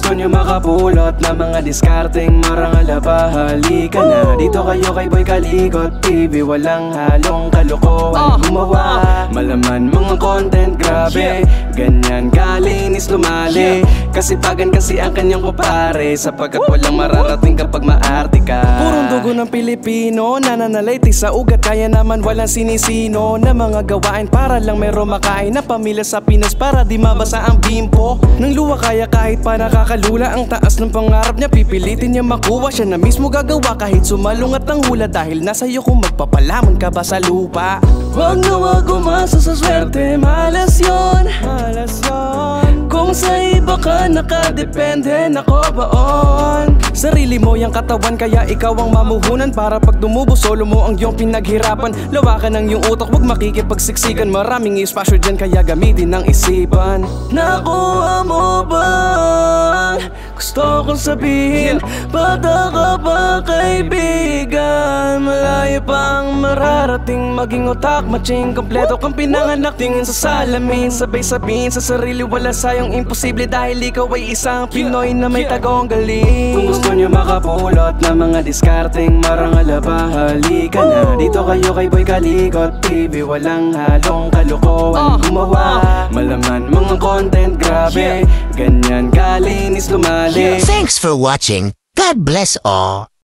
gusto nyo makapulot na mga diskarteng marangal ba, halika na dito kayo kay Boy Kalikot TV. Walang halong kalokohan gumawa, malaman mga content grabe, ganyan kalinis lumali. Kasipagan kasi ang kanyang kupare, sapagkat walang mararating kapag maarte ka. Purong dugo ng Pilipino, nananalayti sa ugat, kaya naman walang sinisino na mga gawain para lang meron makain na pamilya sa Pinas, para di mabasa ang bimpo ng luwa. Kaya kahit pa nakakalula ang taas ng pangarap niya, pipilitin niya makuha, siya na mismo gagawa kahit sumalungat ang hula. Dahil nasa iyo kung magpapalamon ka ba sa lupa. Wag na wag umasa sa swerte, malas yun, malas yun. Kung sa iba ka nakadepende, nako baon. Sarili mo yung katawan, kaya ikaw ang mamuhunan. Para pag dumubo, solo mo ang iyong pinaghirapan. Lawakan ang iyong utak, wag makikipagsiksikan. Maraming espasyo dyan, kaya gamitin ng isipan. Nakuha mo ba? Gusto kong sabihin, bata ka pa kaibigan. Malayo pang mararating, maging utak matching kompleto kang pinanganak. Tingin sa salamin, sabay sabihin sa sarili wala sayang imposible, dahil ikaw ay isang Pinoy na may tagong galing. Kung gusto nyo makapulot na mga diskarteng marangal ba, halika na dito kayo kay Boy Kalikot TV. Walang halong kalokohan gumawa, malaman mga content grabe, ganyan kalinis lumali. Thanks for watching. God bless all.